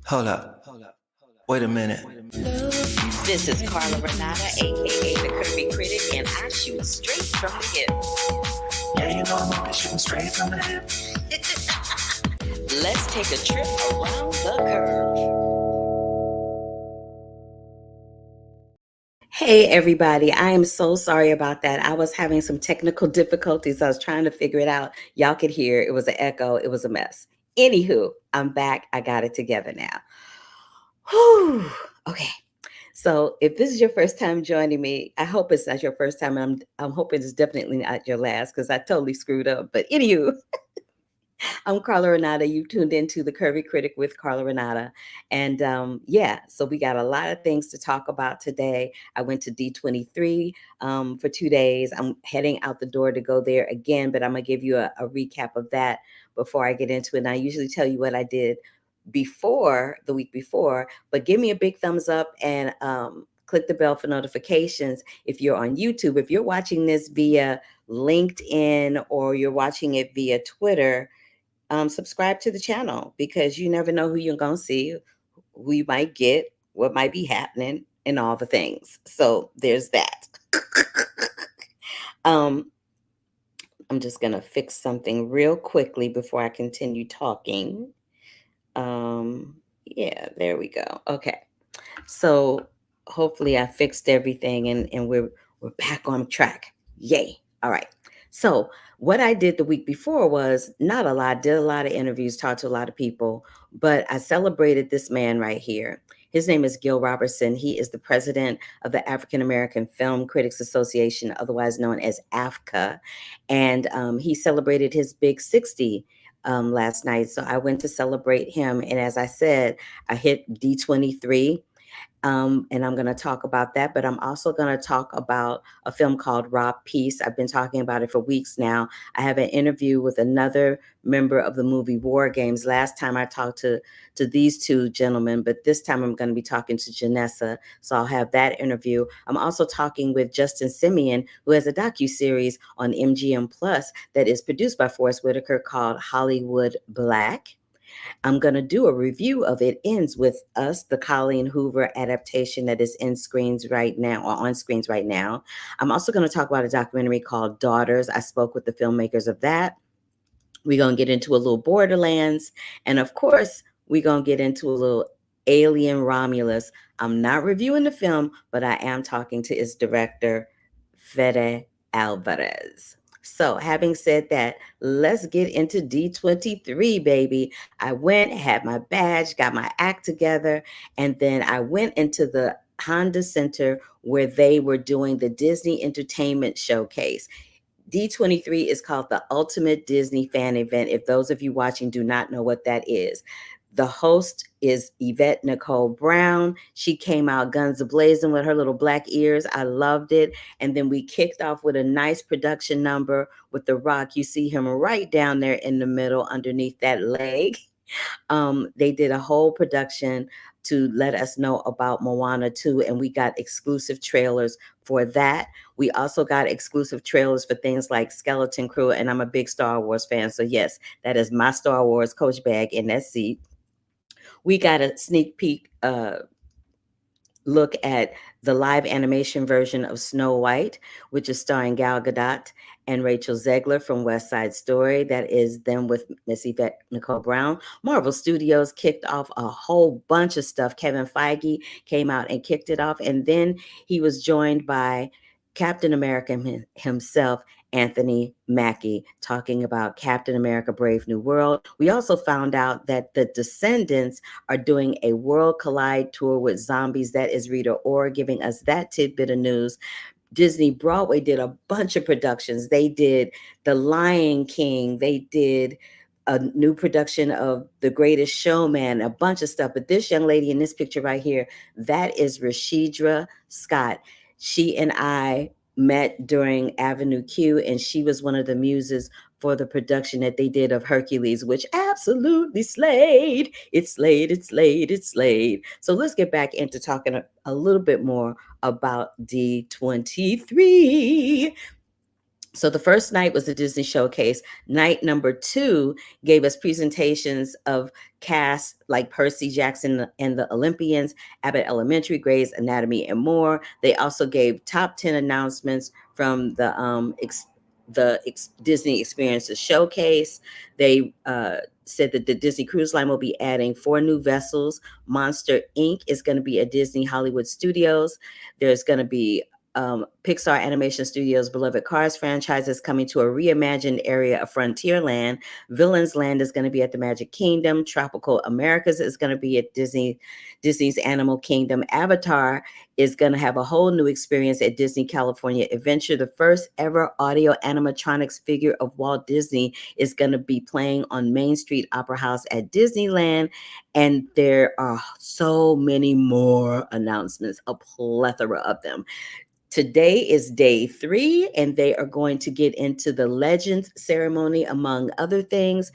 Hold up. Wait a minute. This is Carla Renata, aka the Curvy Critic, and I shoot straight from the hip. Yeah, you know I'm always shooting straight from the hip. Let's take a trip around the curve. Hey everybody, I am so sorry about that. I was having some technical difficulties. I was trying to figure it out. Y'all could hear it was an echo, it was a mess. Anywho, I'm back. I got it together now. Whew. Okay. So if this is your first time joining me, I hope it's not your first time. I'm hoping it's definitely not your last because I totally screwed up. But anywho, I'm Carla Renata. You tuned into the Curvy Critic with Carla Renata. And yeah, so we got a lot of things to talk about today. I went to D23 for 2 days. I'm heading out the door to go there again, but I'm going to give you a recap of that before I get into it. And I usually tell you what I did before the week before, but give me a big thumbs up and click the bell for notifications if you're on YouTube. If you're watching this via LinkedIn or you're watching it via Twitter, subscribe to the channel because you never know who you're going to see, who you might get, what might be happening, and all the things. So there's that. I'm just going to fix something real quickly before I continue talking. Yeah, there we go. Okay. So hopefully I fixed everything and we're back on track. Yay. All right. So what I did the week before was not a lot, did a lot of interviews, talked to a lot of people, but I celebrated this man right here. His name is Gil Robertson. He is the president of the African American Film Critics Association, otherwise known as AFCA. And he celebrated his big 60 last night. So I went to celebrate him. And as I said, I hit D23. And I'm going to talk about that, but I'm also going to talk about a film called Raw Peace. I've been talking about it for weeks now. I have an interview with another member of the movie War Games. Last time I talked to these two gentlemen, but this time I'm going to be talking to Janessa. So I'll have that interview. I'm also talking with Justin Simien, who has a docuseries on MGM Plus that is produced by Forrest Whitaker called Hollywood Black. I'm going to do a review of It Ends With Us, the Colleen Hoover adaptation that is in screens right now, or on screens right now. I'm also going to talk about a documentary called Daughters. I spoke with the filmmakers of that. We're going to get into a little Borderlands. And of course, we're going to get into a little Alien Romulus. I'm not reviewing the film, but I am talking to its director, Fede Alvarez. So having said that, let's get into D23, baby. I went, had my badge, got my act together, and then I went into the Honda Center where they were doing the Disney Entertainment Showcase. D23 is called the Ultimate Disney Fan Event. If those of you watching do not know what that is, the host is Yvette Nicole Brown. She came out guns a-blazing with her little black ears. I loved it. And then we kicked off with a nice production number with The Rock. You see him right down there in the middle underneath that leg. They did a whole production to let us know about Moana 2, and we got exclusive trailers for that. We also got exclusive trailers for things like Skeleton Crew, and I'm a big Star Wars fan, so yes, that is my Star Wars coach bag in that seat. We got a sneak peek look at the live animation version of Snow White, which is starring Gal Gadot and Rachel Zegler from West Side Story. That is them with Miss Yvette Nicole Brown. Marvel Studios kicked off a whole bunch of stuff. Kevin Feige came out and kicked it off. And then he was joined by Captain America himself, Anthony Mackie, talking about Captain America Brave New World. We also found out that the Descendants are doing a World Collide tour with zombies. That is Rita Ora giving us that tidbit of news. Disney Broadway did a bunch of productions. They did The Lion King. They did a new production of The Greatest Showman, a bunch of stuff. But this young lady in this picture right here, that is Rashidra Scott. She and I met during Avenue Q, and she was one of the muses for the production that they did of Hercules, which absolutely slayed. It slayed, it slayed, it slayed. So let's get back into talking a little bit more about D23. So the first night was the Disney Showcase. Night number 2 gave us presentations of cast like Percy Jackson and the Olympians, Abbott Elementary, Grey's Anatomy, and more. They also gave top 10 announcements from the Disney Experiences Showcase. They said that the Disney Cruise Line will be adding 4 new vessels. Monster Inc. is going to be at Disney Hollywood Studios. There's going to be Pixar Animation Studios' beloved Cars franchise is coming to a reimagined area of Frontierland. Villains Land is going to be at the Magic Kingdom. Tropical Americas is going to be at Disney's Animal Kingdom. Avatar is going to have a whole new experience at Disney California Adventure. The first ever audio animatronics figure of Walt Disney is going to be playing on Main Street Opera House at Disneyland. And there are so many more announcements, a plethora of them. Today is day 3, and they are going to get into the Legends ceremony, among other things.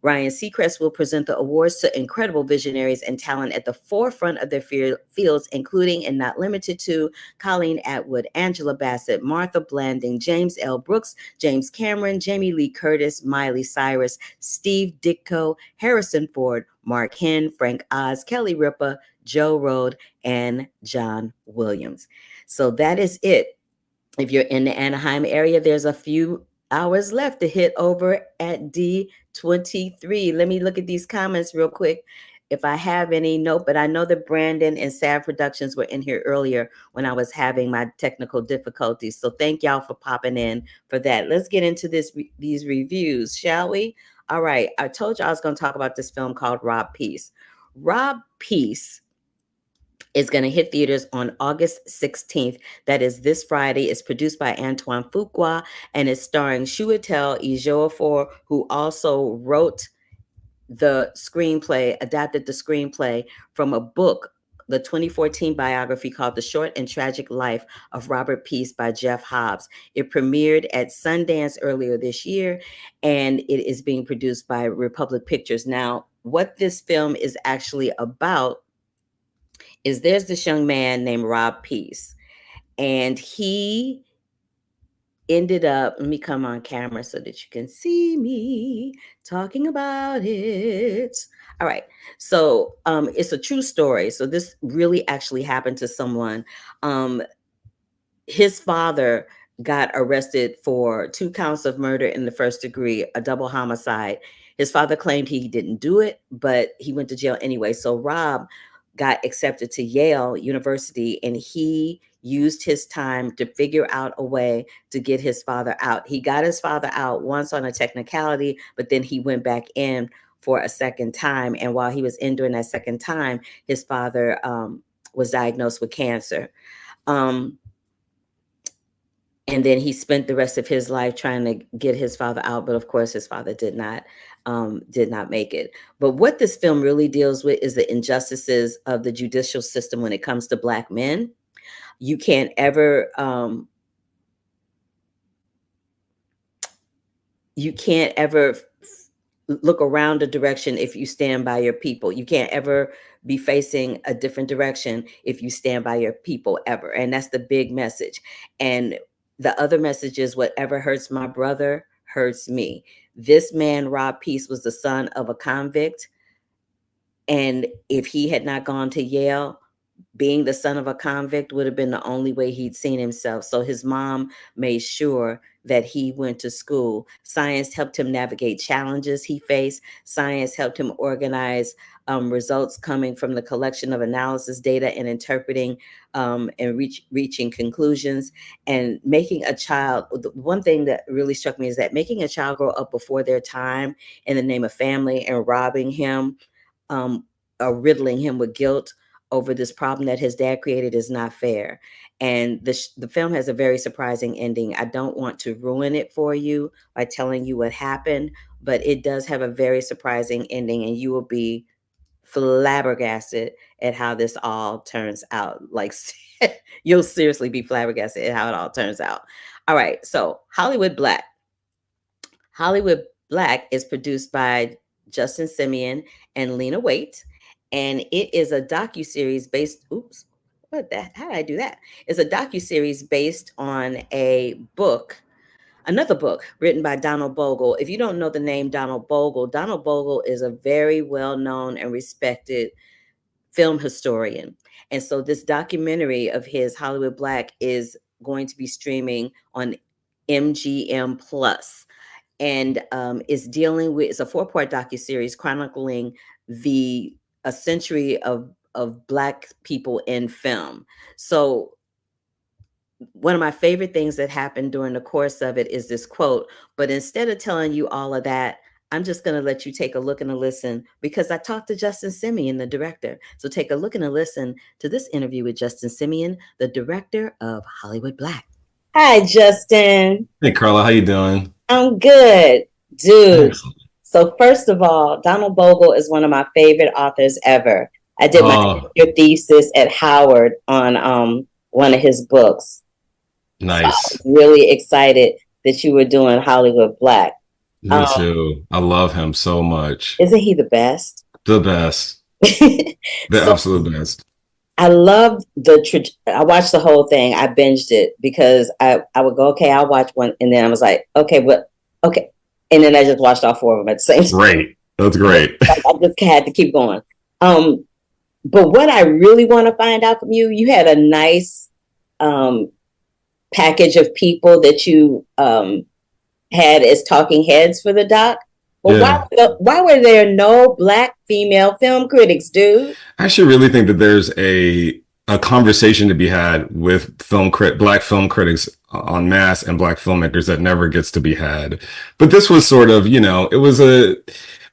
Ryan Seacrest will present the awards to incredible visionaries and talent at the forefront of their fields, including and not limited to Colleen Atwood, Angela Bassett, Martha Blanding, James L. Brooks, James Cameron, Jamie Lee Curtis, Miley Cyrus, Steve Ditko, Harrison Ford, Mark Henn, Frank Oz, Kelly Ripa, Joe Rohde, and John Williams. So that is it. If you're in the Anaheim area, there's a few hours left to hit over at D23. Let me look at these comments real quick. If I have any, nope, but I know that Brandon and Sav Productions were in here earlier when I was having my technical difficulties. So thank y'all for popping in for that. Let's get into these reviews, shall we? All right. I told you I was going to talk about this film called Rob Peace. Rob Peace is going to hit theaters on August 16th. That is this Friday. It's produced by Antoine Fuqua and is starring Chiwetel Ejiofor, who also wrote the screenplay, adapted the screenplay from a book, the 2014 biography called The Short and Tragic Life of Robert Peace by Jeff Hobbs. It premiered at Sundance earlier this year, and it is being produced by Republic Pictures. Now, what this film is actually about is there's this young man named Rob Peace, and he ended up, let me come on camera so that you can see me talking about it. All right. So it's a true story. So this really actually happened to someone. His father got arrested for 2 counts of murder in the first degree, a double homicide. His father claimed he didn't do it, but he went to jail anyway. So Rob got accepted to Yale University, and he used his time to figure out a way to get his father out. He got his father out once on a technicality, but then he went back in for a second time. And while he was in during that second time, his father was diagnosed with cancer. And then he spent the rest of his life trying to get his father out, but of course his father did not make it. But what this film really deals with is the injustices of the judicial system when it comes to Black men. You can't ever look around a direction if you stand by your people. You can't ever be facing a different direction if you stand by your people ever. And that's the big message. And the other message is whatever hurts my brother hurts me. This man, Rob Peace, was the son of a convict. And if he had not gone to Yale, being the son of a convict would have been the only way he'd seen himself. So his mom made sure that he went to school. Science helped him navigate challenges he faced. Science helped him organize results coming from the collection of analysis data and interpreting and reaching conclusions. And making a child, one thing that really struck me is that making a child grow up before their time in the name of family and robbing him or riddling him with guilt over this problem that his dad created is not fair. And the film has a very surprising ending. I don't want to ruin it for you by telling you what happened, but it does have a very surprising ending, and you will be flabbergasted at how this all turns out. Like, you'll seriously be flabbergasted at how it all turns out. All right, so Hollywood Black. Hollywood Black is produced by Justin Simien and Lena Waite, and it is a docuseries based. Oops, what that? How did I do that? It's a docuseries based on a book another book written by Donald Bogle. If you don't know the name Donald Bogle is a very well-known and respected film historian. And so this documentary of his, Hollywood Black, is going to be streaming on MGM Plus, and is dealing with, it's a 4-part docuseries chronicling a century of Black people in film. So one of my favorite things that happened during the course of it is this quote. But instead of telling you all of that, I'm just going to let you take a look and a listen, because I talked to Justin Simien, the director. So take a look and a listen to this interview with Justin Simien, the director of Hollywood Black. Hi, Justin. Hey, Carla, how you doing? I'm good, dude. Excellent. So first of all, Donald Bogle is one of my favorite authors ever. I did my thesis at Howard on one of his books. Nice. So I was really excited that you were doing Hollywood Black. Me too. I love him so much. Isn't he the best? The best. The absolute best. I loved I watched the whole thing. I binged it because I would go, okay, I'll watch one. And then I was like, okay. And then I just watched all 4 of them at the same time. Great. That's great. I just had to keep going. But what I really want to find out from you, you had a nice package of people that you had as talking heads for the doc. Well, yeah. Why were there no Black female film critics, dude? I actually really think that there's a conversation to be had with Black film critics en masse and Black filmmakers that never gets to be had. But this was sort of,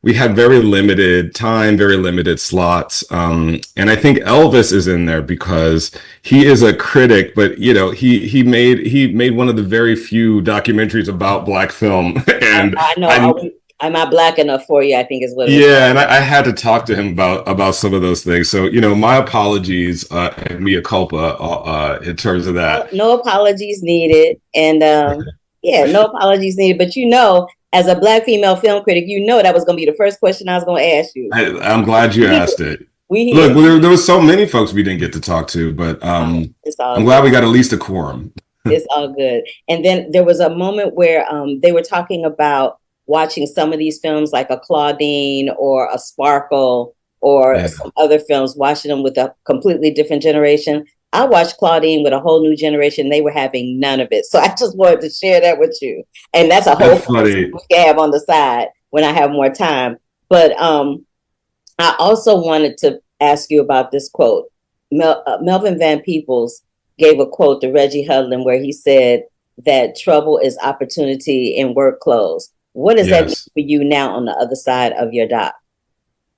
we had very limited time, very limited slots. And I think Elvis is in there because he is a critic, but he made one of the very few documentaries about Black film. And I know. I'm not Black enough for you, I think is what it is. Yeah, and I had to talk to him about some of those things. So, my apologies, and mea culpa in terms of that. No apologies needed. And no apologies needed. But as a Black female film critic, that was going to be the first question I was going to ask you. I'm glad you asked it. Look, there was so many folks we didn't get to talk to, but I'm glad we got at least a quorum. It's all good. And then there was a moment where they were talking about watching some of these films like a Claudine or a Sparkle or some other films, watching them with a completely different generation. I watched Claudine with a whole new generation. They were having none of it. So I just wanted to share that with you. And that's a whole thing we can have on the side when I have more time. But I also wanted to ask you about this quote. Melvin Van Peebles gave a quote to Reggie Hudlin where he said that trouble is opportunity in work clothes. What does that mean for you now on the other side of your doc?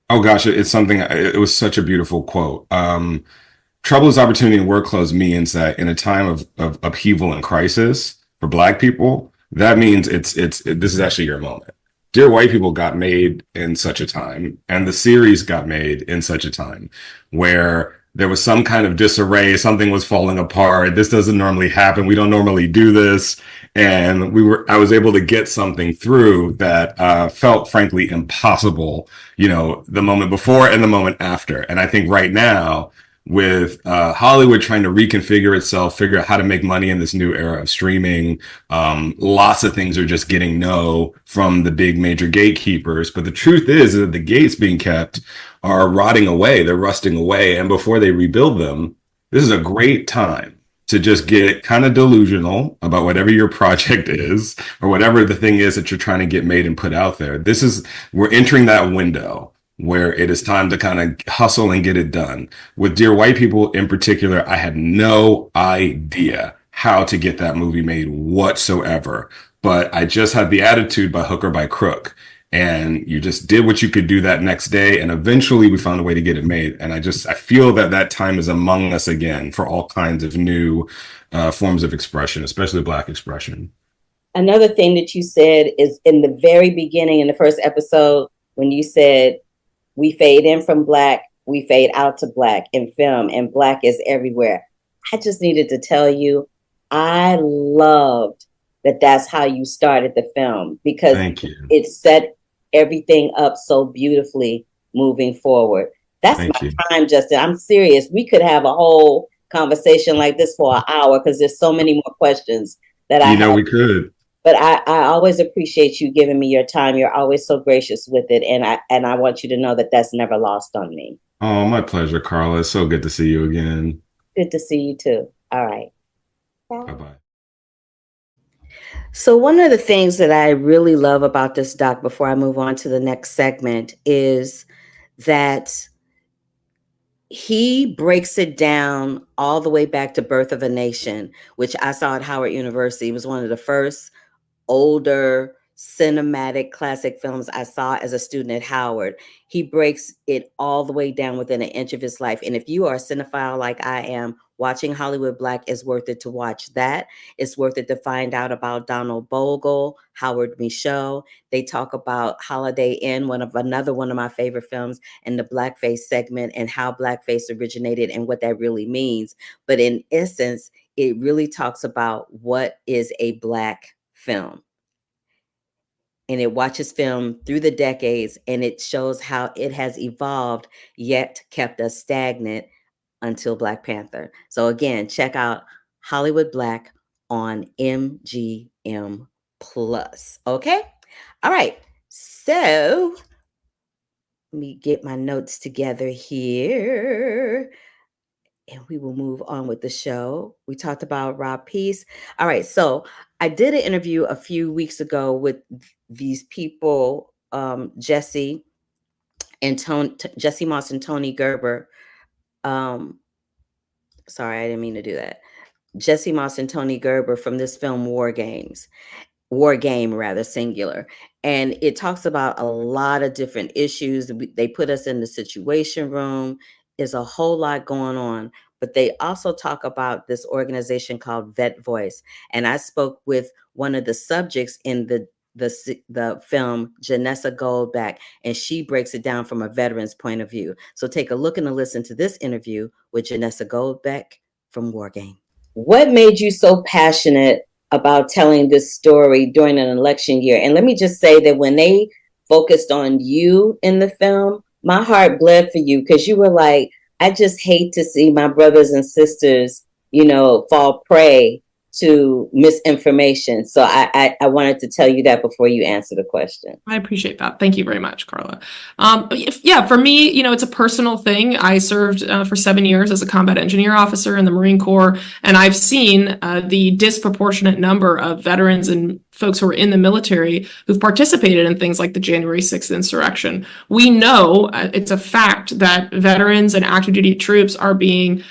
Oh, gosh, it's something, it was such a beautiful quote. Trouble is opportunity in work clothes means that in a time of upheaval and crisis for Black people, that means this is actually your moment. Dear White People got made in such a time, and the series got made in such a time where there was some kind of disarray, something was falling apart. This doesn't normally happen. We don't normally do this. And I was able to get something through that felt frankly impossible, the moment before and the moment after. And I think right now, with Hollywood trying to reconfigure itself, figure out how to make money in this new era of streaming, lots of things are just getting no from the big major gatekeepers. But the truth is that the gates being kept are rotting away, they're rusting away. And before they rebuild them, this is a great time to just get kind of delusional about whatever your project is or whatever the thing is that you're trying to get made and put out there. We're entering that window where it is time to kind of hustle and get it done. With Dear White People in particular, I had no idea how to get that movie made whatsoever, but I just had the attitude by hook or by crook. And you just did what you could do that next day. And eventually we found a way to get it made. And I feel that time is among us again for all kinds of new forms of expression, especially Black expression. Another thing that you said is in the very beginning, in the first episode, when you said, we fade in from Black, we fade out to Black in film, and Black is everywhere. I just needed to tell you, I loved that that's how you started the film, because it set everything up so beautifully moving forward. That's my time, Justin. I'm serious. We could have a whole conversation like this for an hour because there's so many more questions that I have. We could. But I always appreciate you giving me your time. You're always so gracious with it, and I want you to know that that's never lost on me. Oh, my pleasure, Carla. It's so good to see you again. Good to see you too. All right. Bye Bye. bye. So one of the things that I really love about this doc before I move on to the next segment is that he breaks it down all the way back to Birth of a Nation, which I saw at Howard University. It was one of the first older cinematic classic films I saw as a student at Howard. He breaks it all the way down within an inch of his life. And if you are a cinephile like I am, watching Hollywood Black is worth it to watch that. It's worth it to find out about Donald Bogle, Howard Michaud. They talk about Holiday Inn, another one of my favorite films, and the blackface segment and how blackface originated and what that really means. But in essence, it really talks about what is a Black film. And it watches film through the decades, and it shows how it has evolved, yet kept us stagnant until Black Panther. So again, check out Hollywood Black on MGM Plus. Okay? All right. So let me get my notes together here, and we will move on with the show. We talked about Rob Peace. All right, so I did an interview a few weeks ago with these people, Jesse Moss and Tony Gerber. Sorry, I didn't mean to do that. Jesse Moss and Tony Gerber from this film War Game, rather, singular. And it talks about a lot of different issues. They put us in the Situation Room. There's a whole lot going on. But they also talk about this organization called Vet Voice. And I spoke with one of the subjects in the film, Janessa Goldback, and she breaks it down from a veteran's point of view. So take a look and a listen to this interview with Janessa Goldback from War Game. What made you so passionate about telling this story during an election year? And let me just say that when they focused on you in the film, my heart bled for you, because you were like, I just hate to see my brothers and sisters, fall prey to misinformation. So I wanted to tell you that before you answer the question. I appreciate that. Thank you very much, Carla. Yeah, for me, it's a personal thing. I served for 7 years as a combat engineer officer in the Marine Corps, and I've seen the disproportionate number of veterans and folks who are in the military who've participated in things like the January 6th insurrection. We know it's a fact that veterans and active duty troops are being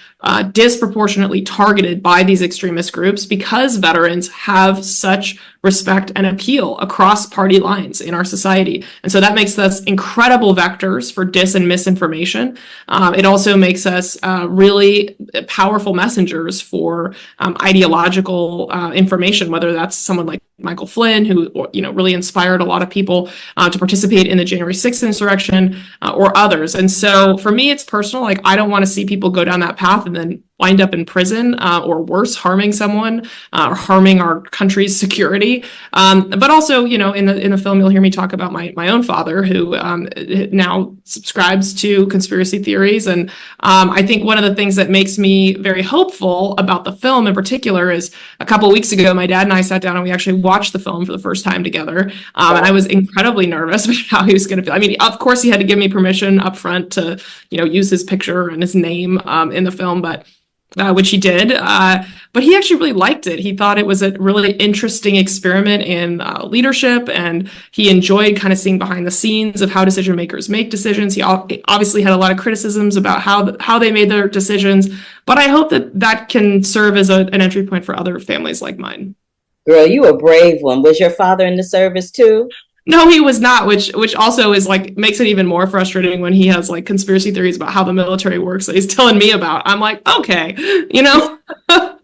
disproportionately targeted by these extremist groups because veterans have such respect and appeal across party lines in our society. And so that makes us incredible vectors for dis and misinformation. It also makes us really powerful messengers for ideological information, whether that's someone like Michael Flynn, who really inspired a lot of people to participate in the January 6th insurrection, or others. And so for me, it's personal. Like, I don't want to see people go down that path and then wind up in prison, or worse, harming someone, or harming our country's security. But also, in the film, you'll hear me talk about my own father, who now subscribes to conspiracy theories. And I think one of the things that makes me very hopeful about the film in particular is a couple of weeks ago, my dad and I sat down and we actually watched the film for the first time together. And I was incredibly nervous about how he was going to feel. I mean, of course, he had to give me permission up front to, use his picture and his name in the film, but which he did. But he actually really liked it. He thought it was a really interesting experiment in leadership, and he enjoyed kind of seeing behind the scenes of how decision makers make decisions. He obviously had a lot of criticisms about how they made their decisions, but I hope that can serve as an entry point for other families like mine. Girl, you a brave one. Was your father in the service too? No, he was not, which also is makes it even more frustrating when he has conspiracy theories about how the military works that he's telling me about. I'm like, okay, That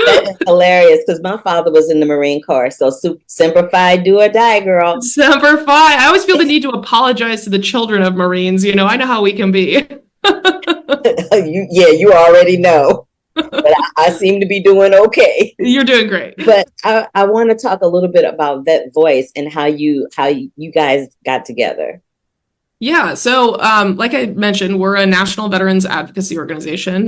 is hilarious, because my father was in the Marine Corps, so Semper Fi, do or die, girl. Semper Fi. I always feel the need to apologize to the children of Marines. I know how we can be. You already know. But I seem to be doing okay. You're doing great. But I want to talk a little bit about Vet Voice and how you guys got together. Yeah, so like I mentioned, we're a national veterans advocacy organization.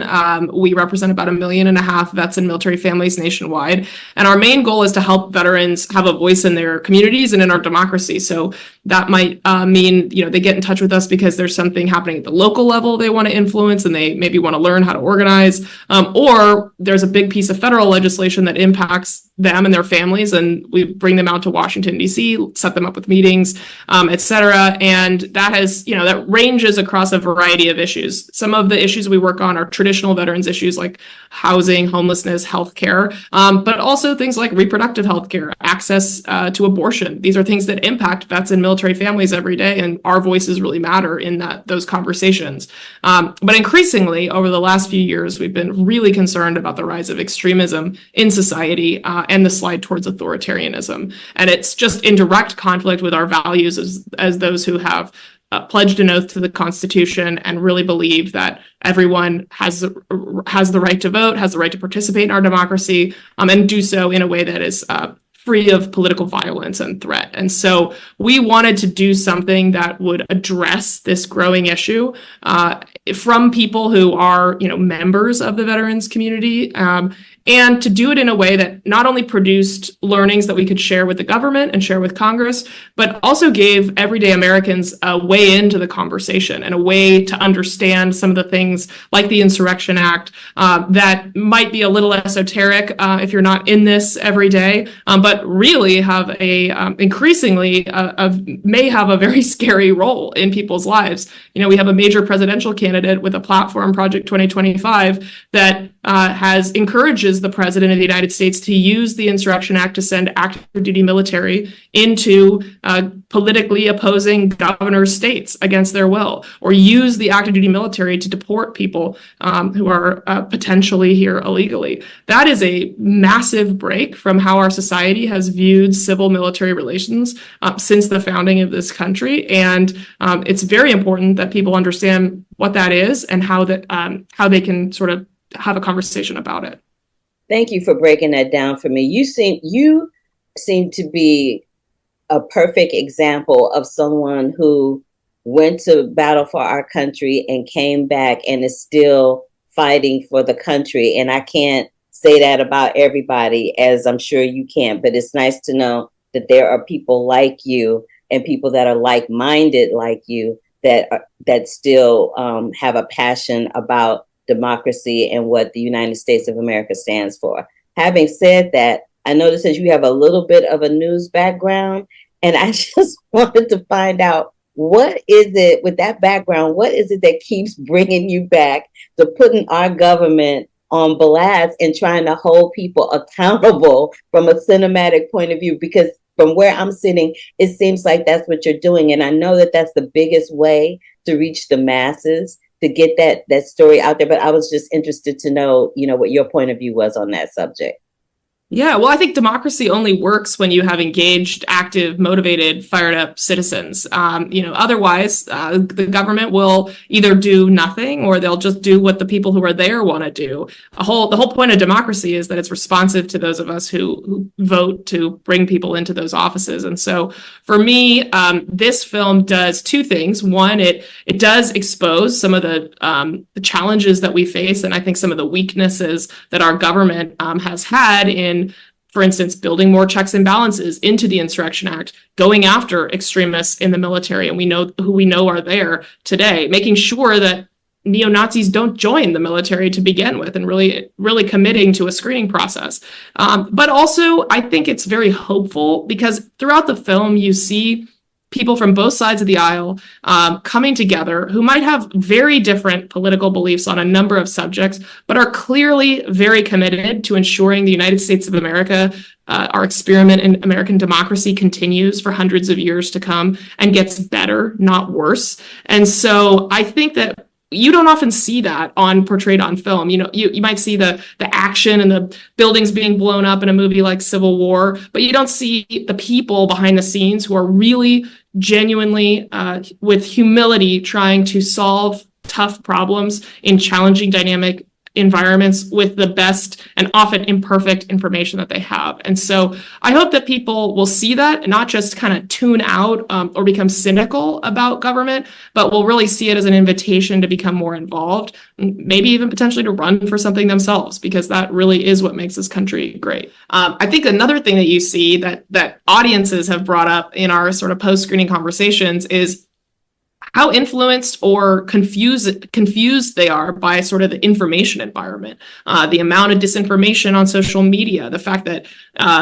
We represent about 1.5 million vets and military families nationwide. And our main goal is to help veterans have a voice in their communities and in our democracy. So that might mean, they get in touch with us because there's something happening at the local level they want to influence and they maybe want to learn how to organize. Or there's a big piece of federal legislation that impacts them and their families, and we bring them out to Washington, D.C., set them up with meetings, et cetera. And that ranges across a variety of issues. Some of the issues we work on are traditional veterans issues like housing, homelessness, healthcare, but also things like reproductive healthcare, access to abortion. These are things that impact vets and military families every day, and our voices really matter in those conversations. But increasingly, over the last few years, we've been really concerned about the rise of extremism in society and the slide towards authoritarianism. And it's just in direct conflict with our values as those who have pledged an oath to the Constitution and really believe that everyone has the right to vote, has the right to participate in our democracy, and do so in a way that is free of political violence and threat. And so we wanted to do something that would address this growing issue from people who are, members of the veterans community, and to do it in a way that not only produced learnings that we could share with the government and share with Congress, but also gave everyday Americans a way into the conversation and a way to understand some of the things like the Insurrection Act that might be a little esoteric if you're not in this every day, but really have increasingly may have a very scary role in people's lives. We have a major presidential candidate with a platform, Project 2025, that encourages the president of the United States to use the Insurrection Act to send active duty military into politically opposing governors' states against their will, or use the active duty military to deport people who are potentially here illegally. That is a massive break from how our society has viewed civil military relations since the founding of this country. And it's very important that people understand what that is and how they can sort of have a conversation about it. Thank you for breaking that down for me. You seem to be a perfect example of someone who went to battle for our country and came back and is still fighting for the country. And I can't say that about everybody, as I'm sure you can't, but it's nice to know that there are people like you and people that are like-minded like you that still have a passion about democracy and what the United States of America stands for. Having said that, I noticed that you have a little bit of a news background, and I just wanted to find out, what is it with that background? What is it that keeps bringing you back to putting our government on blast and trying to hold people accountable from a cinematic point of view? Because from where I'm sitting, it seems like that's what you're doing. And I know that that's the biggest way to reach the masses, to get that story out there. But I was just interested to know, what your point of view was on that subject. Yeah, well, I think democracy only works when you have engaged, active, motivated, fired up citizens. Otherwise, the government will either do nothing or they'll just do what the people who are there want to do. The whole point of democracy is that it's responsive to those of us who vote to bring people into those offices. And so for me, this film does two things. One, it does expose some of the challenges that we face, and I think some of the weaknesses that our government has had in, for instance, building more checks and balances into the Insurrection Act, going after extremists in the military, and we know are there today, making sure that neo-Nazis don't join the military to begin with, and really committing to a screening process. But also, I think it's very hopeful because throughout the film, you see people from both sides of the aisle coming together who might have very different political beliefs on a number of subjects, but are clearly very committed to ensuring the United States of America, our experiment in American democracy, continues for hundreds of years to come and gets better, not worse. And so I think that you don't often see that portrayed on film. You might see the action and the buildings being blown up in a movie like Civil War, but you don't see the people behind the scenes who are really genuinely, with humility, trying to solve tough problems in challenging, dynamic environments with the best and often imperfect information that they have. And so I hope that people will see that and not just kind of tune out or become cynical about government, but will really see it as an invitation to become more involved, maybe even potentially to run for something themselves, because that really is what makes this country great. I think another thing that you see that audiences have brought up in our sort of post-screening conversations is how influenced or confused they are by sort of the information environment, the amount of disinformation on social media, the fact that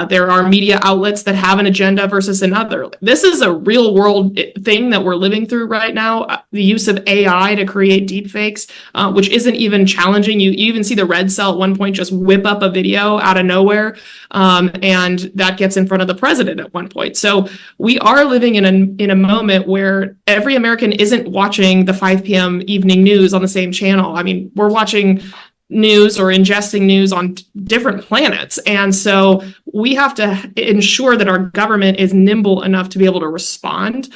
there are media outlets that have an agenda versus another. This is a real world thing that we're living through right now. The use of AI to create deepfakes, which isn't even challenging. You even see the red cell at one point just whip up a video out of nowhere, and that gets in front of the president at one point. So we are living in a moment where every American isn't watching the 5 p.m. evening news on the same channel. I mean, we're watching news or ingesting news on different planets. And so we have to ensure that our government is nimble enough to be able to respond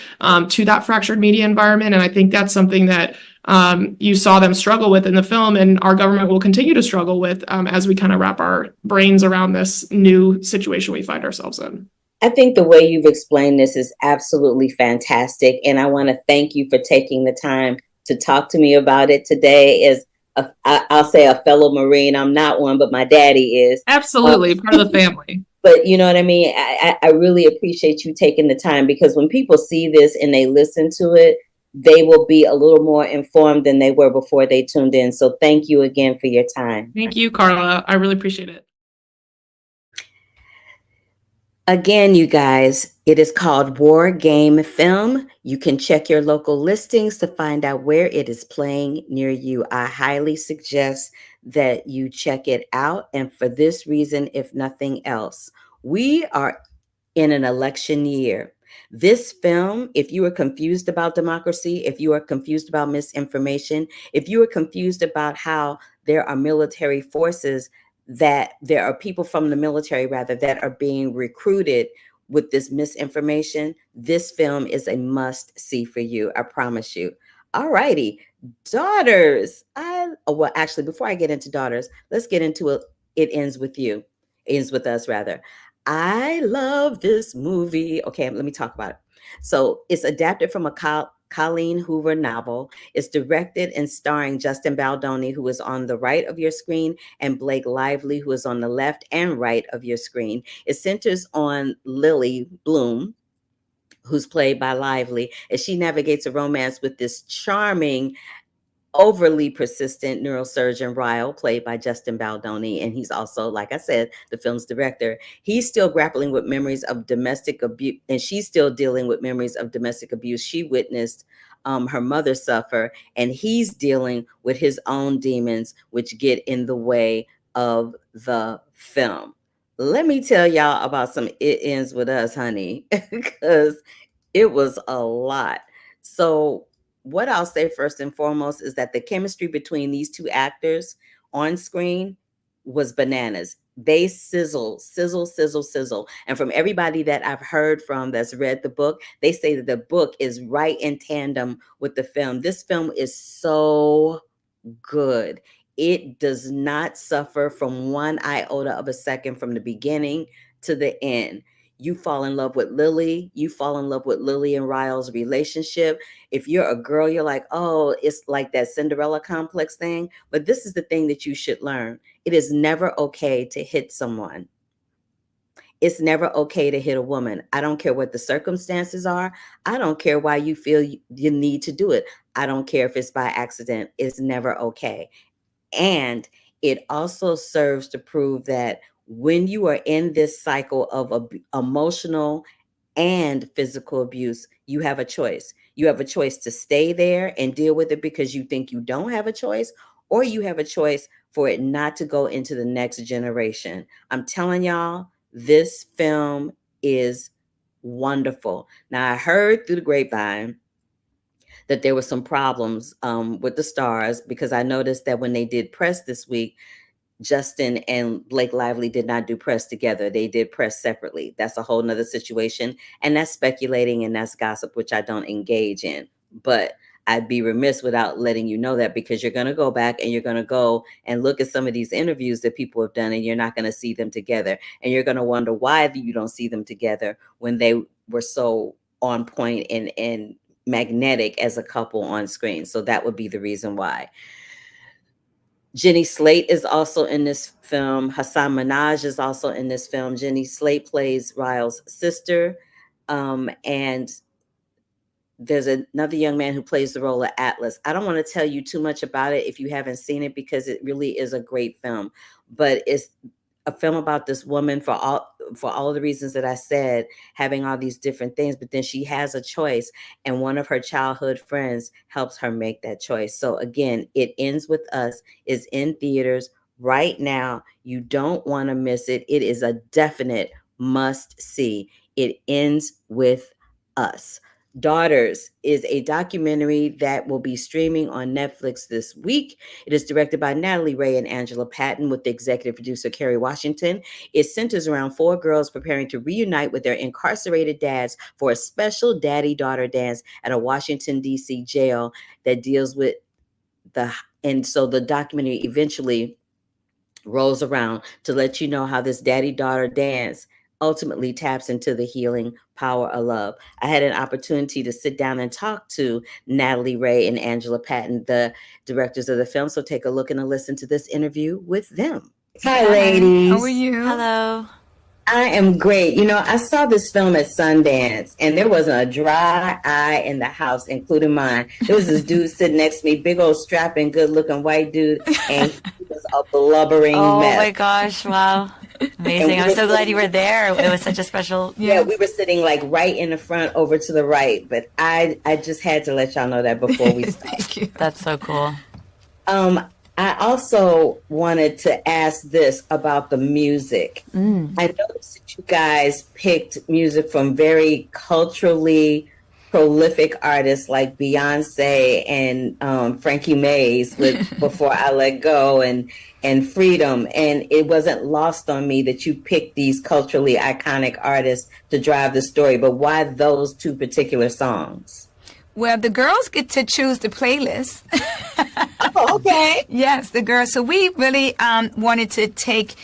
to that fractured media environment. And I think that's something that you saw them struggle with in the film, and our government will continue to struggle with as we kind of wrap our brains around this new situation we find ourselves in. I think the way you've explained this is absolutely fantastic. And I want to thank you for taking the time to talk to me about it today. As I'll say a fellow Marine, I'm not one, but my daddy is. Absolutely, part of the family. But you know what I mean? I really appreciate you taking the time, because when people see this and they listen to it, they will be a little more informed than they were before they tuned in. So thank you again for your time. Thank you, Carla. I really appreciate it. Again, you guys, it is called War Game Film. You can check your local listings to find out where it is playing near you. I highly suggest that you check it out. And for this reason, if nothing else, we are in an election year. This film, if you are confused about democracy, if you are confused about misinformation, if you are confused about how there are military forces, that there are people from the military, rather, that are being recruited with this misinformation, this film is a must see for you. I promise you. All righty, Daughters. Well, actually, before I get into Daughters, let's get into it. It ends with you. Ends with us, rather. I love this movie. Okay, let me talk about it. So it's adapted from a Colleen Hoover novel. It's directed and starring Justin Baldoni, who is on the right of your screen, and Blake Lively, who is on the left and right of your screen. It centers on Lily Bloom, who's played by Lively, as she navigates a romance with this charming, overly persistent neurosurgeon Ryle, played by Justin Baldoni. And he's also, like I said, the film's director. He's still grappling with memories of domestic abuse, and she's still dealing with memories of domestic abuse she witnessed her mother suffer. And he's dealing with his own demons, which get in the way of the film. Let me tell y'all about some It Ends With Us, honey, because it was a lot. So what I'll say first and foremost is that the chemistry between these two actors on screen was bananas. They sizzle. And from everybody that I've heard from that's read the book, they say that the book is right in tandem with the film. This film is so good. It does not suffer from one iota of a second from the beginning to the end. You fall in love with Lily. You fall in love with Lily and Ryle's relationship. If you're a girl, you're like, oh, it's like that Cinderella complex thing. But this is the thing that you should learn. It is never okay to hit someone. It's never okay to hit a woman. I don't care what the circumstances are. I don't care why you feel you need to do it. I don't care if it's by accident. It's never okay. And it also serves to prove that when you are in this cycle of emotional and physical abuse, you have a choice. You have a choice to stay there and deal with it because you think you don't have a choice, or you have a choice for it not to go into the next generation. I'm telling y'all, this film is wonderful. Now, I heard through the grapevine that there were some problems with the stars, because I noticed that when they did press this week, Justin and Blake Lively did not do press together. They did press separately. That's a whole nother situation. And that's speculating and that's gossip, which I don't engage in. But I'd be remiss without letting you know that, because you're going to go back and you're going to go and look at some of these interviews that people have done, and you're not going to see them together. And you're going to wonder why you don't see them together when they were so on point and magnetic as a couple on screen. So that would be the reason why. Jenny Slate is also in this film. Hassan Minhaj is also in this film. Jenny Slate plays Ryle's sister. And there's another young man who plays the role of Atlas. I don't want to tell you too much about it if you haven't seen it, because it really is a great film. But it's a film about this woman, for all of the reasons that I said, having all these different things, but then she has a choice, and one of her childhood friends helps her make that choice. So again, It Ends With Us is in theaters right now. You don't want to miss it. It is a definite must see. It Ends With Us. Daughters is a documentary that will be streaming on Netflix this week. It is directed by Natalie Ray and Angela Patton, with the executive producer Kerry Washington. It centers around 4 girls preparing to reunite with their incarcerated dads for a special daddy-daughter dance at a Washington, D.C. jail that deals with and so the documentary eventually rolls around to let you know how this daddy-daughter dance ultimately taps into the healing power of love. I had an opportunity to sit down and talk to Natalie Ray and Angela Patton, the directors of the film. So take a look and a listen to this interview with them. Hi, ladies. How are you? Hello. I am great. You know, I saw this film at Sundance, and there wasn't a dry eye in the house, including mine. There was this dude sitting next to me, big old strapping, good-looking white dude, and he was a blubbering mess. Oh my gosh! Wow, amazing! I'm so glad you were there. It was such a special. Yeah, we were sitting like right in the front, over to the right. But I just had to let y'all know that before we start. Thank you. That's so cool. I also wanted to ask this about the music. I noticed that you guys picked music from very culturally prolific artists like Beyonce and Frankie Mays with Before I Let Go and Freedom. And it wasn't lost on me that you picked these culturally iconic artists to drive the story. But why those 2 particular songs? Well, the girls get to choose the playlist. Oh, okay. Yes, the girls. So we really wanted to take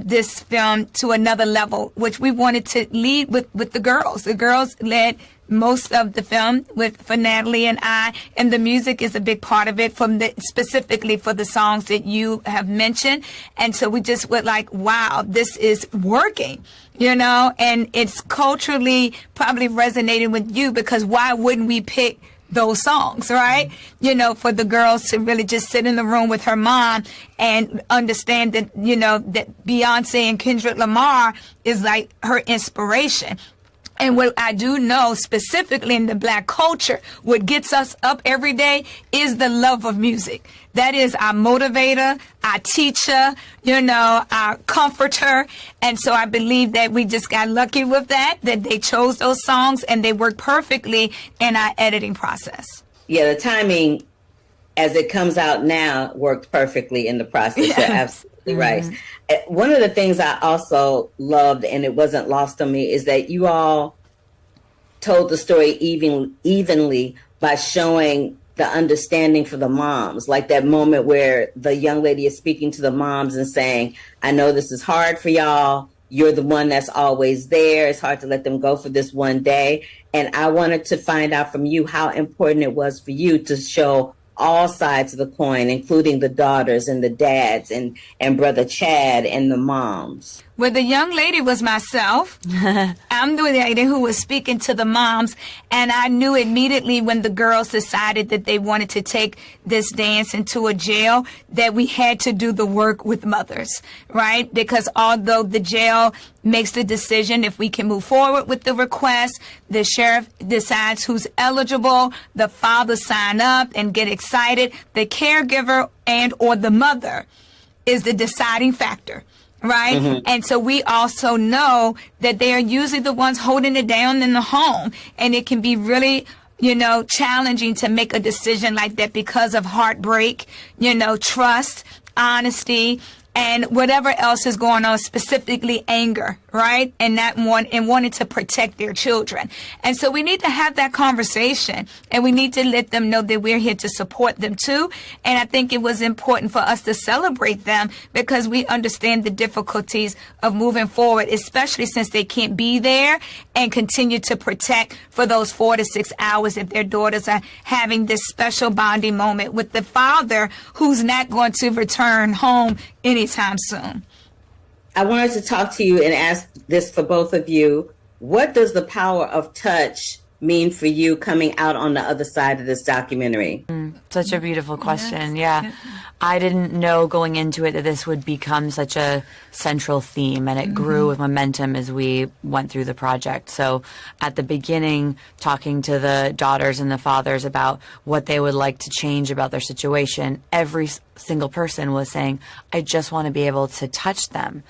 this film to another level, which we wanted to lead with the girls. The girls led most of the film for Natalie and I, and the music is a big part of it, specifically for the songs that you have mentioned. And so we just were like, wow, this is working, you know, and it's culturally probably resonating with you, because why wouldn't we pick those songs, right? You know, for the girls to really just sit in the room with her mom and understand that, you know, that Beyonce and Kendrick Lamar is like her inspiration. And what I do know specifically in the Black culture, what gets us up every day is the love of music. That is our motivator, our teacher, you know, our comforter. And so I believe that we just got lucky with that they chose those songs and they work perfectly in our editing process. Yeah, the timing as it comes out now worked perfectly in the process. Yes. You're absolutely right. One of the things I also loved, and it wasn't lost on me, is that you all told the story evenly by showing the understanding for the moms, like that moment where the young lady is speaking to the moms and saying, I know this is hard for y'all. You're the one that's always there. It's hard to let them go for this one day. And I wanted to find out from you how important it was for you to show all sides of the coin, including the daughters and the dads and brother Chad and the moms. Well, the young lady was myself. I'm the lady who was speaking to the moms, and I knew immediately when the girls decided that they wanted to take this dance into a jail that we had to do the work with mothers, right? Because although the jail makes the decision if we can move forward with the request, the sheriff decides who's eligible, the father sign up and get excited, the caregiver and or the mother is the deciding factor. Right. Mm-hmm. And so we also know that they are usually the ones holding it down in the home. And it can be really, you know, challenging to make a decision like that because of heartbreak, you know, trust, honesty, and whatever else is going on, specifically anger. right? And wanted to protect their children. And so we need to have that conversation, and we need to let them know that we're here to support them too. And I think it was important for us to celebrate them because we understand the difficulties of moving forward, especially since they can't be there and continue to protect for those 4 to 6 hours if their daughters are having this special bonding moment with the father who's not going to return home anytime soon. I wanted to talk to you and ask this for both of you. What does the power of touch mean for you coming out on the other side of this documentary? Such a beautiful question. Yeah. I didn't know going into it that this would become such a central theme, and it grew with momentum as we went through the project. So at the beginning, talking to the daughters and the fathers about what they would like to change about their situation, every single person was saying, I just want to be able to touch them.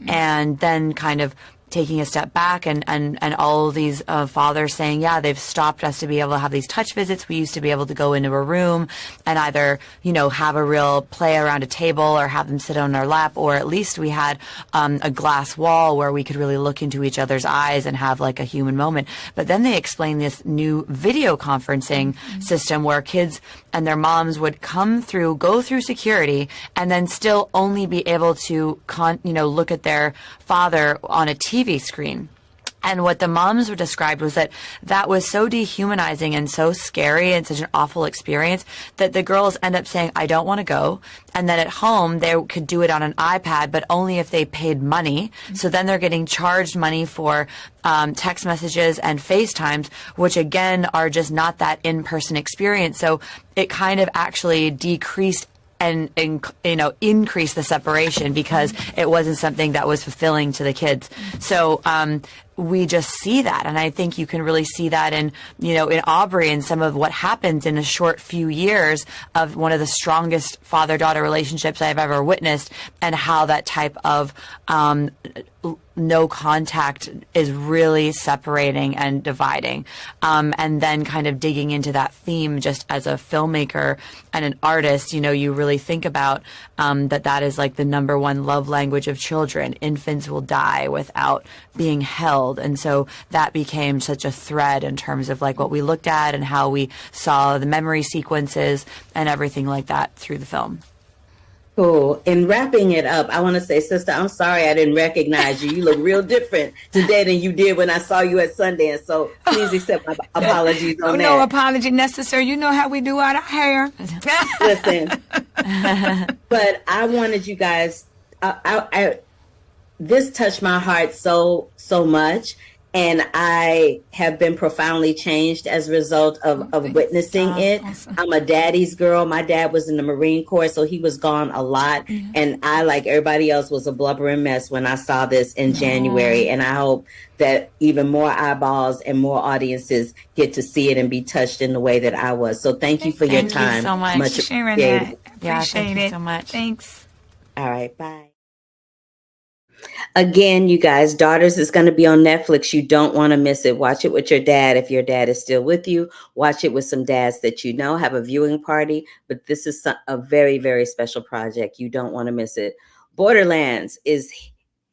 And then kind of taking a step back and all of these fathers saying, yeah, they've stopped us to be able to have these touch visits. We used to be able to go into a room and either, have a real play around a table or have them sit on our lap, or at least we had a glass wall where we could really look into each other's eyes and have like a human moment. But then they explained this new video conferencing system where kids and their moms would go through security and then still only be able to look at their father on a TV screen. And what the moms were described was that was so dehumanizing and so scary and such an awful experience that the girls end up saying, I don't want to go. And then at home, they could do it on an iPad, but only if they paid money. So then they're getting charged money for text messages and FaceTimes, which again are just not that in-person experience. So it kind of actually decreased and increase the separation because it wasn't something that was fulfilling to the kids. So we just see that, and I think you can really see that in Aubrey and some of what happens in a short few years of one of the strongest father-daughter relationships I've ever witnessed, and how that type of no contact is really separating and dividing. And then kind of digging into that theme just as a filmmaker and an artist, you really think about that is like the number one love language of children. Infants will die without being held. And so that became such a thread in terms of like what we looked at and how we saw the memory sequences and everything like that through the film. Cool. In wrapping it up, I want to say, sister, I'm sorry I didn't recognize you. You look real different today than you did when I saw you at Sundance. So please accept my apologies on that. No apology necessary. You know how we do our hair. Listen, but I wanted you guys, this touched my heart so much. And I have been profoundly changed as a result of witnessing it. Awesome. I'm a daddy's girl. My dad was in the Marine Corps, so he was gone a lot. Mm-hmm. And I, like everybody else, was a blubbering mess when I saw this in January. And I hope that even more eyeballs and more audiences get to see it and be touched in the way that I was. So thank you for your time. Thank you so much. Much sharing appreciated. that. Thank you so much. Thanks. All right, bye. Again, you guys, Daughters is going to be on Netflix. You don't want to miss it. Watch it with your dad if your dad is still with you. Watch it with some dads that you know. Have a viewing party. But this is a very, very special project. You don't want to miss it. Borderlands is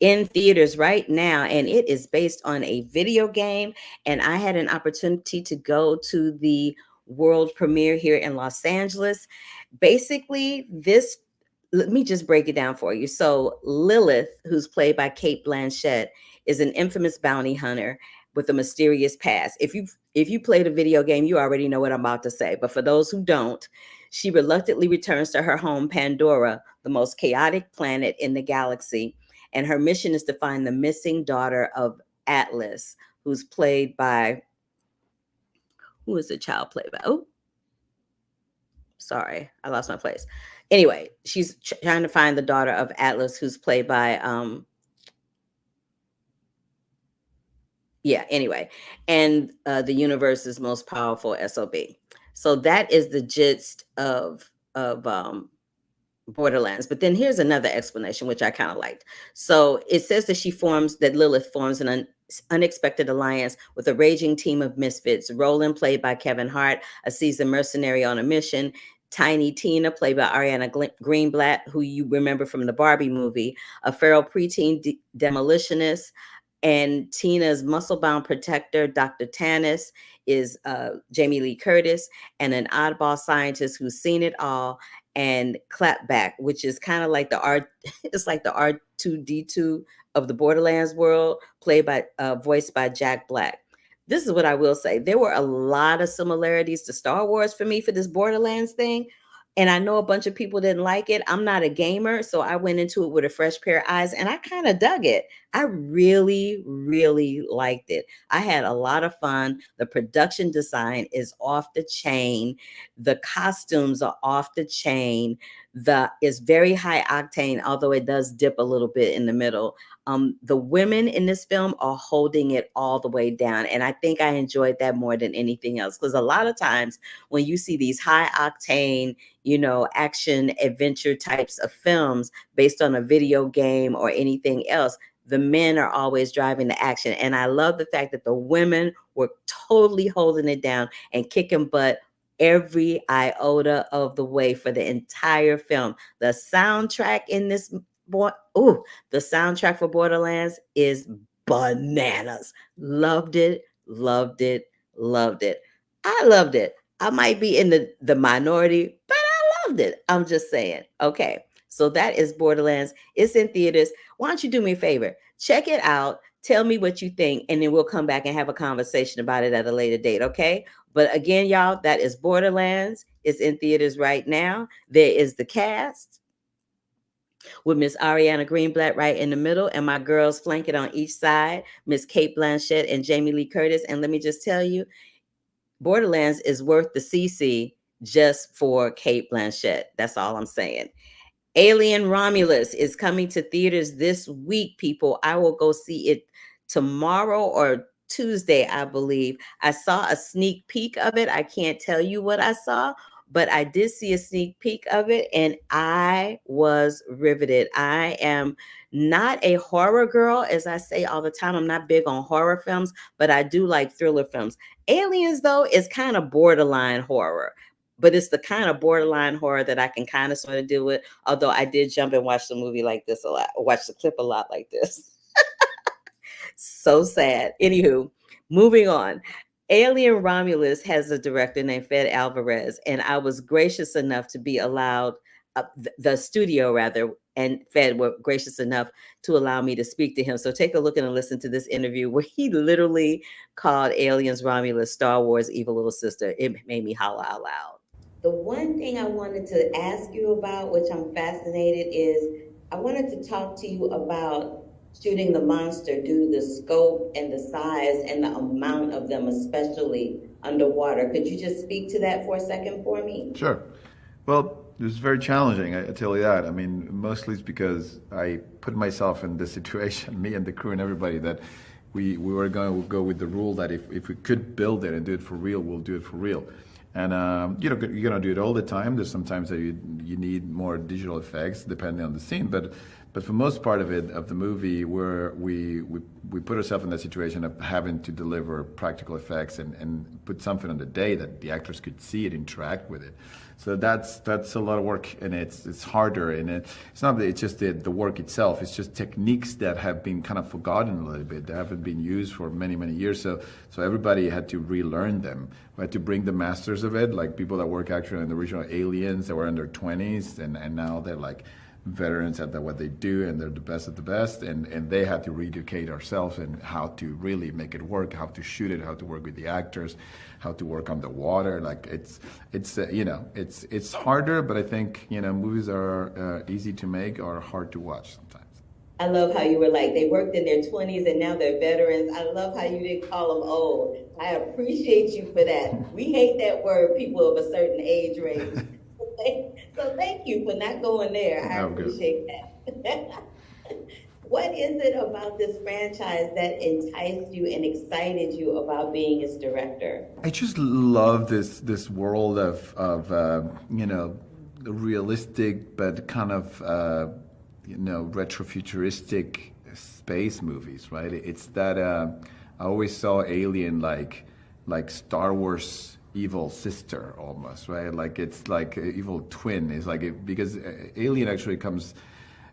in theaters right now, and it is based on a video game. And I had an opportunity to go to the world premiere here in Los Angeles. Basically, let me just break it down for you. So Lilith, who's played by Cate Blanchett, is an infamous bounty hunter with a mysterious past. If you played a video game, you already know what I'm about to say. But for those who don't, she reluctantly returns to her home, Pandora, the most chaotic planet in the galaxy. And her mission is to find the missing daughter of Atlas, who's played by, who is the child played by? Oh, sorry, I lost my place. Anyway, she's trying to find the daughter of Atlas, who's played by, and the universe's most powerful SOB. So that is the gist of Borderlands. But then here's another explanation, which I kind of liked. So it says that Lilith forms an unexpected alliance with a raging team of misfits. Roland, played by Kevin Hart, a seasoned mercenary on a mission. Tiny Tina, played by Ariana Greenblatt, who you remember from the Barbie movie, a feral preteen demolitionist, And Tina's muscle-bound protector, Dr. Tanis, is Jamie Lee Curtis, and an oddball scientist who's seen it all, and Clapback, which is kind of like the it's like the R2D2 of the Borderlands world, voiced by Jack Black. This is what I will say. There were a lot of similarities to Star Wars for me for this Borderlands thing. And I know a bunch of people didn't like it. I'm not a gamer, so I went into it with a fresh pair of eyes, and I kind of dug it. I really, really liked it. I had a lot of fun. The production design is off the chain. The costumes are off the chain. It's very high octane, although it does dip a little bit in the middle. The women in this film are holding it all the way down. And I think I enjoyed that more than anything else. Because a lot of times when you see these high octane, action adventure types of films based on a video game or anything else, the men are always driving the action. And I love the fact that the women were totally holding it down and kicking butt every iota of the way for the entire film. The soundtrack in this the soundtrack for Borderlands is bananas. Loved it, loved it, loved it. I loved it. I might be in the minority, but I loved it. I'm just saying. Okay, so that is Borderlands. It's in theaters. Why don't you do me a favor? Check it out. Tell me what you think, and then we'll come back and have a conversation about it at a later date, okay? But again, y'all, that is Borderlands. It's in theaters right now. There is the cast with Miss Ariana Greenblatt right in the middle, and my girls flanking on each side, Miss Kate Blanchett and Jamie Lee Curtis. And let me just tell you, Borderlands is worth the CC just for Kate Blanchett. That's all I'm saying. Alien Romulus is coming to theaters this week, people. I will go see it tomorrow or Tuesday, I believe. I saw a sneak peek of it. I can't tell you what I saw, but I did see a sneak peek of it, and I was riveted. I am not a horror girl, as I say all the time. I'm not big on horror films, but I do like thriller films. Aliens, though, is kind of borderline horror, but it's the kind of borderline horror that I can kind of sort of deal with, although I did jump and watch the movie like this a lot, watch the clip a lot like this. So sad. Anywho, moving on. Alien Romulus has a director named Fed Alvarez, and I was gracious enough to be allowed, the studio rather, and Fed were gracious enough to allow me to speak to him. So take a look and listen to this interview where he literally called Aliens Romulus Star Wars' evil little sister. It made me holler out loud. The one thing I wanted to ask you about, which I'm fascinated, is I wanted to talk to you about shooting the monster due to the scope and the size and the amount of them, especially underwater. Could you just speak to that for a second for me? Sure. Well, it was very challenging, I tell you that. I mean, mostly it's because I put myself in this situation, me and the crew and everybody, that we were going to go with the rule that if we could build it and do it for real, we'll do it for real. And you're going to do it all the time. There's sometimes that you need more digital effects depending on the scene, but for most part of it, of the movie, where we put ourselves in that situation of having to deliver practical effects and put something on the day that the actors could see it, interact with it. So that's a lot of work, and it's harder, and it's not that it's just the work itself. It's just techniques that have been kind of forgotten a little bit. They haven't been used for many years. So everybody had to relearn them. We had to bring the masters of it, like people that work actually on the original Aliens that were in their 20s, and now they're like veterans at what they do, and they're the best of the best, and they had to re-educate ourselves in how to really make it work, how to shoot it, how to work with the actors, how to work on the water. Like it's harder, but I think movies are easy to make or hard to watch sometimes. I love how you were like, they worked in their 20s and now they're veterans. I love how you didn't call them old. I appreciate you for that. We hate that word, people of a certain age range. So thank you for not going there. I appreciate that. What is it about this franchise that enticed you and excited you about being its director? I just love this world of realistic but kind of retrofuturistic space movies, right? It's that I always saw Alien like Star Wars evil sister almost, right? Like it's like an evil twin. It's like because Alien actually comes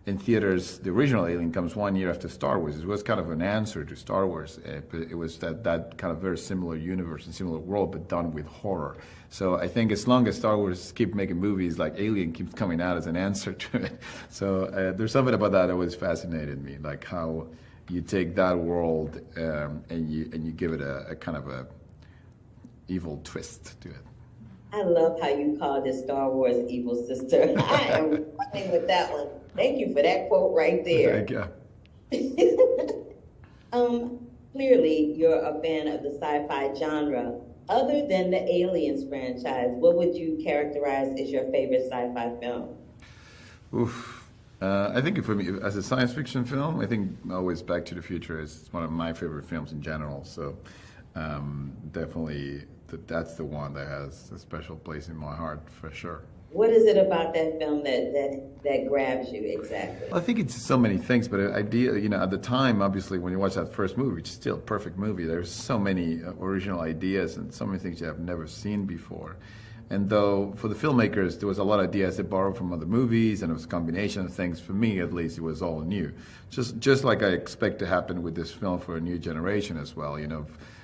in theaters, the original Alien comes 1 year after Star Wars. It was kind of an answer to Star Wars, but it was that kind of very similar universe and similar world, but done with horror. So I think as long as Star Wars keep making movies, like Alien keeps coming out as an answer to it. So there's something about that always fascinated me, like how you take that world and you give it a kind of a evil twist to it. I love how you called it Star Wars evil sister. I am running with that one. Thank you for that quote right there. Thank you. Clearly, you're a fan of the sci-fi genre. Other than the Aliens franchise, what would you characterize as your favorite sci-fi film? Oof. I think for me, as a science fiction film, I think always Back to the Future is one of my favorite films in general. So definitely that's the one that has a special place in my heart for sure. What is it about that film that grabs you exactly? I think it's so many things, but at the time, obviously, when you watch that first movie, which is still a perfect movie, there's so many original ideas and so many things you have never seen before. And though for the filmmakers, there was a lot of ideas they borrowed from other movies, and it was a combination of things. For me, at least, it was all new. Just like I expect to happen with this film for a new generation as well.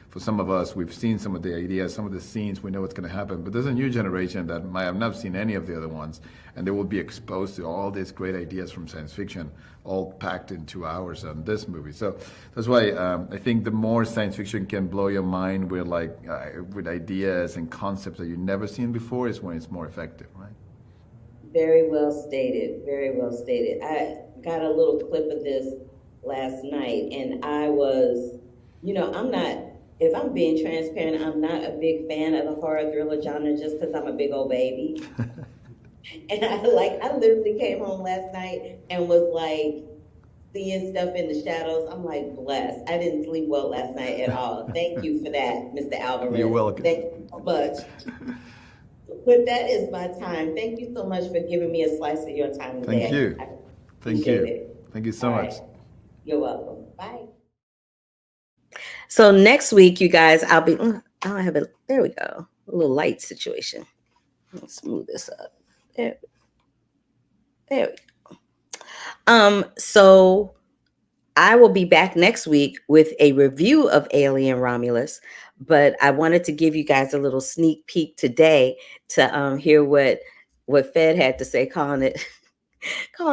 For some of us, we've seen some of the ideas, some of the scenes, we know what's going to happen. But there's a new generation that might have not seen any of the other ones, and they will be exposed to all these great ideas from science fiction, all packed in 2 hours on this movie. So that's why I think the more science fiction can blow your mind with with ideas and concepts that you've never seen before is when it's more effective, right? Very well stated. Very well stated. I got a little clip of this last night, and I was, if I'm being transparent, I'm not a big fan of the horror thriller genre just because I'm a big old baby. And I literally came home last night and was like seeing stuff in the shadows. I'm like, blessed. I didn't sleep well last night at all. Thank you for that, Mr. Alvarez. You're welcome. Thank you so much. But that is my time. Thank you so much for giving me a slice of your time today. Thank you. Thank you. It. Thank you so much. You're welcome. Bye. So next week, you guys, I'll be, there we go. A little light situation. Let's smooth this up. There we go. So I will be back next week with a review of Alien Romulus, but I wanted to give you guys a little sneak peek today to hear what Fed had to say, calling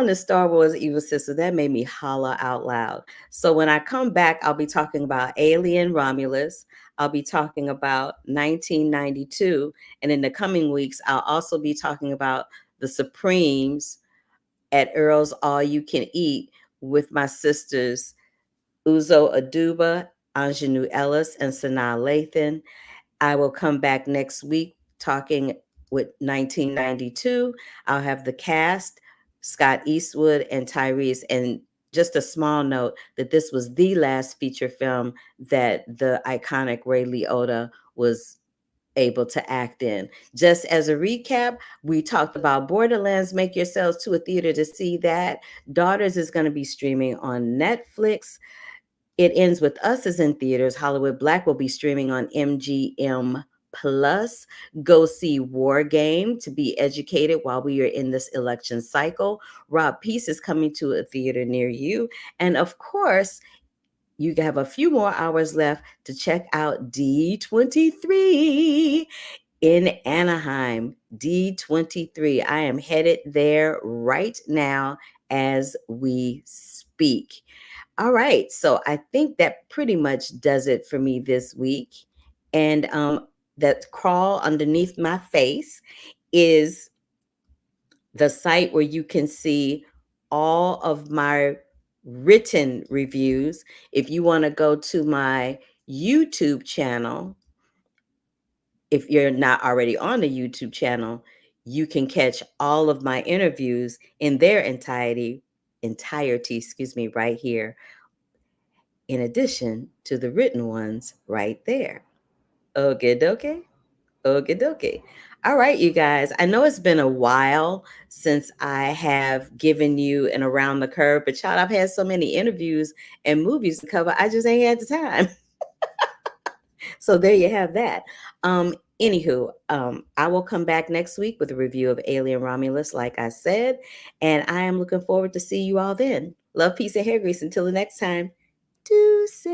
the Star Wars evil sister. That made me holler out loud. So when I come back, I'll be talking about Alien Romulus. I'll be talking about 1992. And in the coming weeks, I'll also be talking about the Supremes at Earl's All You Can Eat with my sisters, Uzo Aduba, Anjanou Ellis, and Sanaa Lathan. I will come back next week talking with 1992. I'll have the cast, Scott Eastwood and Tyrese. And just a small note that this was the last feature film that the iconic Ray Liotta was able to act in. Just as a recap, we talked about Borderlands. Make yourselves to a theater to see that. Daughters is going to be streaming on Netflix. It Ends With Us is in theaters. Hollywood Black will be streaming on MGM Plus. Go see War Game to be educated while we are in this election cycle. Rob Peace is coming to a theater near you. And of course, you have a few more hours left to check out D23 in Anaheim. D23. I am headed there right now as we speak. All right. So I think that pretty much does it for me this week. And that crawl underneath my face is the site where you can see all of my written reviews. If you want to go to my YouTube channel, if you're not already on the YouTube channel, you can catch all of my interviews in their entirety, right here, in addition to the written ones right there. Okie dokie. Okie dokie. All right, you guys. I know it's been a while since I have given you an around the curve, but y'all, I've had so many interviews and movies to cover. I just ain't had the time. So there you have that. Anywho, I will come back next week with a review of Alien Romulus, like I said, and I am looking forward to see you all then. Love, peace, and hair grease. Until the next time, deuces.